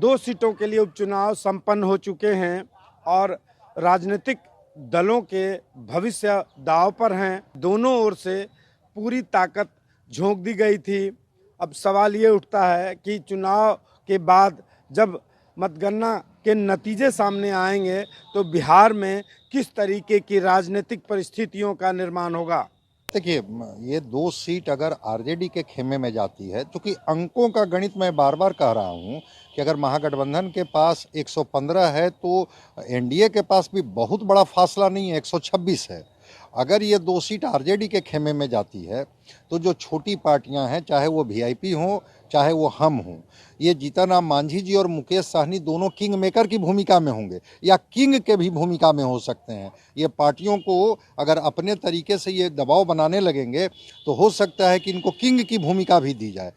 दो सीटों के लिए उपचुनाव संपन्न हो चुके हैं और राजनीतिक दलों के भविष्य दांव पर हैं। दोनों ओर से पूरी ताकत झोंक दी गई थी। अब सवाल ये उठता है कि चुनाव के बाद जब मतगणना के नतीजे सामने आएंगे तो बिहार में किस तरीके की राजनीतिक परिस्थितियों का निर्माण होगा। देखिए, ये 2 सीट अगर आरजेडी के खेमे में जाती है, क्योंकि अंकों का गणित मैं बार बार कह रहा हूं कि अगर महागठबंधन के पास 115 है तो एनडीए के पास भी बहुत बड़ा फासला नहीं है, 126 है। अगर ये 2 सीट आरजेडी के खेमे में जाती है तो जो छोटी पार्टियां हैं, चाहे वो वीआईपी हों चाहे वो हम हों, ये जीतन राम मांझी जी और मुकेश साहनी दोनों किंग मेकर की भूमिका में होंगे या किंग के भी भूमिका में हो सकते हैं। ये पार्टियों को अगर अपने तरीके से ये दबाव बनाने लगेंगे तो हो सकता है कि इनको किंग की भूमिका भी दी जाए।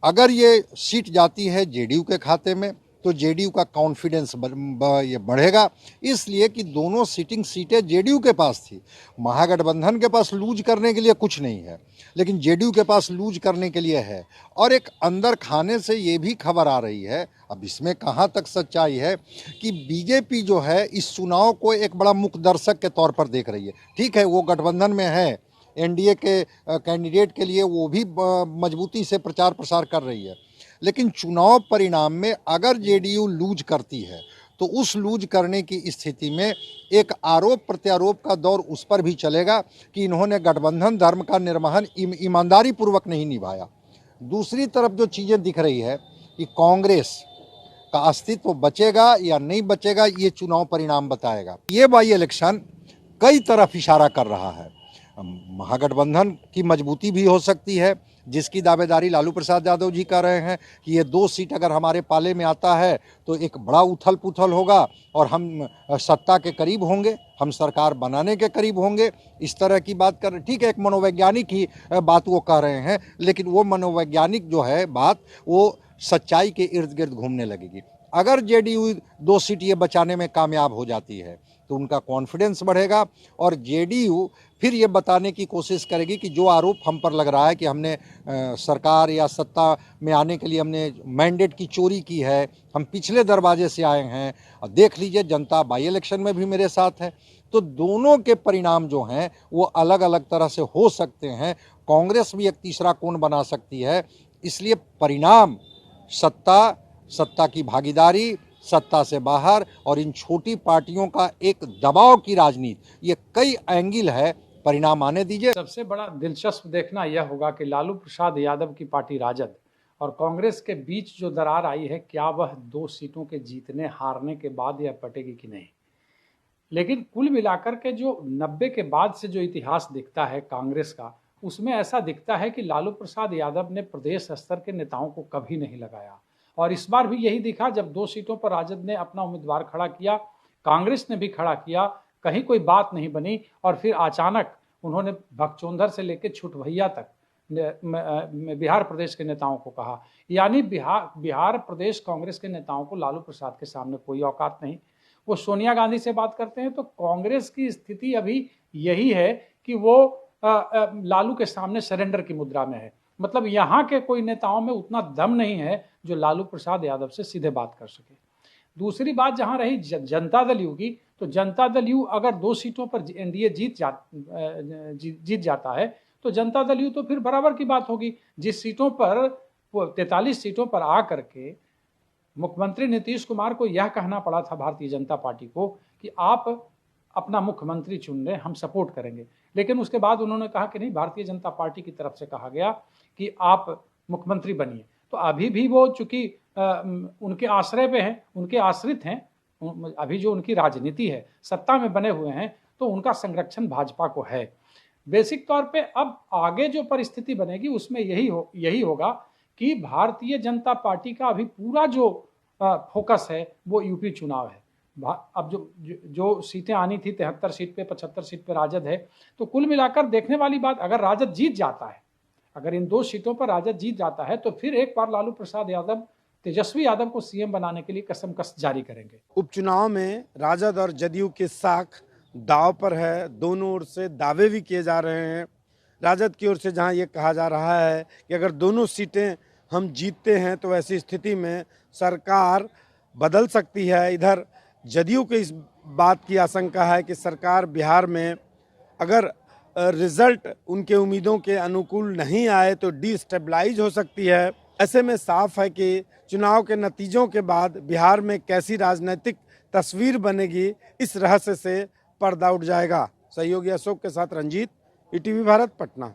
अगर ये सीट जाती है जेडीयू के खाते में तो जेडीयू का कॉन्फिडेंस ये बढ़ेगा, इसलिए कि दोनों सिटिंग सीटें जेडीयू के पास थी। महागठबंधन के पास लूज करने के लिए कुछ नहीं है, लेकिन जेडीयू के पास लूज करने के लिए है। और एक अंदर खाने से ये भी खबर आ रही है, अब इसमें कहाँ तक सच्चाई है, कि बीजेपी जो है इस चुनाव को एक बड़ा मुख्य दर्शक के तौर पर देख रही है। ठीक है, वो गठबंधन में है, एनडीए के कैंडिडेट के लिए वो भी मजबूती से प्रचार प्रसार कर रही है, लेकिन चुनाव परिणाम में अगर जेडीयू लूज करती है तो उस लूज करने की स्थिति में एक आरोप प्रत्यारोप का दौर उस पर भी चलेगा कि इन्होंने गठबंधन धर्म का निर्वहन ईमानदारी पूर्वक नहीं निभाया। दूसरी तरफ जो चीज़ें दिख रही है कि कांग्रेस का अस्तित्व बचेगा या नहीं बचेगा, ये चुनाव परिणाम बताएगा। ये बाई इलेक्शन कई तरफ इशारा कर रहा है। महागठबंधन की मजबूती भी हो सकती है, जिसकी दावेदारी लालू प्रसाद यादव जी कर रहे हैं कि ये 2 सीट अगर हमारे पाले में आता है तो एक बड़ा उथल पुथल होगा और हम सत्ता के करीब होंगे, हम सरकार बनाने के करीब होंगे। इस तरह की बात कर रहे, ठीक है, एक मनोवैज्ञानिक ही बात वो कह रहे हैं, लेकिन वो मनोवैज्ञानिक जो है बात वो सच्चाई के इर्द गिर्द घूमने लगेगी। अगर जेडीयू 2 सीट ये बचाने में कामयाब हो जाती है तो उनका कॉन्फिडेंस बढ़ेगा और जेडीयू फिर ये बताने की कोशिश करेगी कि जो आरोप हम पर लग रहा है कि हमने सरकार या सत्ता में आने के लिए हमने मैंडेट की चोरी की है, हम पिछले दरवाजे से आए हैं, और देख लीजिए जनता बाई इलेक्शन में भी मेरे साथ है। तो दोनों के परिणाम जो हैं वो अलग अलग तरह से हो सकते हैं। कांग्रेस भी एक तीसरा कोण बना सकती है। इसलिए परिणाम सत्ता की भागीदारी, सत्ता से बाहर और इन छोटी पार्टियों का एक दबाव की राजनीति, ये कई एंगल है। परिणाम आने दीजिए। सबसे बड़ा दिलचस्प देखना यह होगा कि लालू प्रसाद यादव की पार्टी राजद और कांग्रेस के बीच जो दरार आई है, क्या वह 2 सीटों के जीतने हारने के बाद यह पटेगी कि नहीं। लेकिन कुल मिलाकर के जो 90 के बाद से जो इतिहास दिखता है कांग्रेस का, उसमें ऐसा दिखता है कि लालू प्रसाद यादव ने प्रदेश स्तर के नेताओं को कभी नहीं लगाया। और इस बार भी यही दिखा, जब 2 सीटों पर राजद ने अपना उम्मीदवार खड़ा किया, कांग्रेस ने भी खड़ा किया, कहीं कोई बात नहीं बनी और फिर अचानक उन्होंने भगचोंधर से लेकर छुटभैया तक बिहार प्रदेश के नेताओं को कहा। यानी बिहार प्रदेश कांग्रेस के नेताओं को लालू प्रसाद के सामने कोई औकात नहीं। वो सोनिया गांधी से बात करते हैं तो कांग्रेस की स्थिति अभी यही है कि वो लालू के सामने सरेंडर की मुद्रा में है। मतलब यहाँ के कोई नेताओं में उतना दम नहीं है जो लालू प्रसाद यादव से सीधे बात कर सके। दूसरी बात जहाँ रही जनता दल यू की, तो जनता दल यू अगर 2 सीटों पर एनडीए जीत जाता है तो जनता दल यू तो फिर बराबर की बात होगी। जिस सीटों पर 43 सीटों पर आ करके मुख्यमंत्री नीतीश कुमार को यह कहना पड़ा था भारतीय जनता पार्टी को कि आप अपना मुख्यमंत्री चुन लें, हम सपोर्ट करेंगे, लेकिन उसके बाद उन्होंने कहा कि नहीं, भारतीय जनता पार्टी की तरफ से कहा गया कि आप मुख्यमंत्री बनिए। तो अभी भी वो चूंकि उनके आश्रय पे हैं, उनके आश्रित हैं, अभी जो उनकी राजनीति है, सत्ता में बने हुए हैं, तो उनका संरक्षण भाजपा को है। बेसिक तौर पे अब आगे जो परिस्थिति बनेगी उसमें यही होगा कि भारतीय जनता पार्टी का अभी पूरा जो फोकस है वो यूपी चुनाव है। अब जो सीटें आनी थी 73 सीट पे, 75 सीट पे राजद है, तो कुल मिलाकर देखने वाली बात, अगर राजद जीत जाता है, अगर इन 2 सीटों पर राजद जीत जाता है तो फिर एक बार लालू प्रसाद यादव तेजस्वी यादव को सीएम बनाने के लिए कसमकस जारी करेंगे। उपचुनाव में राजद और जदयू की साख दांव पर है। दोनों ओर से दावे भी किए जा रहे हैं। राजद की ओर से जहां ये कहा जा रहा है कि अगर दोनों सीटें हम जीतते हैं तो ऐसी स्थिति में सरकार बदल सकती है। इधर जदयू को इस बात की आशंका है कि सरकार बिहार में अगर रिजल्ट उनके उम्मीदों के अनुकूल नहीं आए तो डिस्टेबलाइज हो सकती है। ऐसे में साफ है कि चुनाव के नतीजों के बाद बिहार में कैसी राजनीतिक तस्वीर बनेगी, इस रहस्य से पर्दा उठ जाएगा। सहयोगी अशोक के साथ रंजीत, ईटीवी भारत, पटना।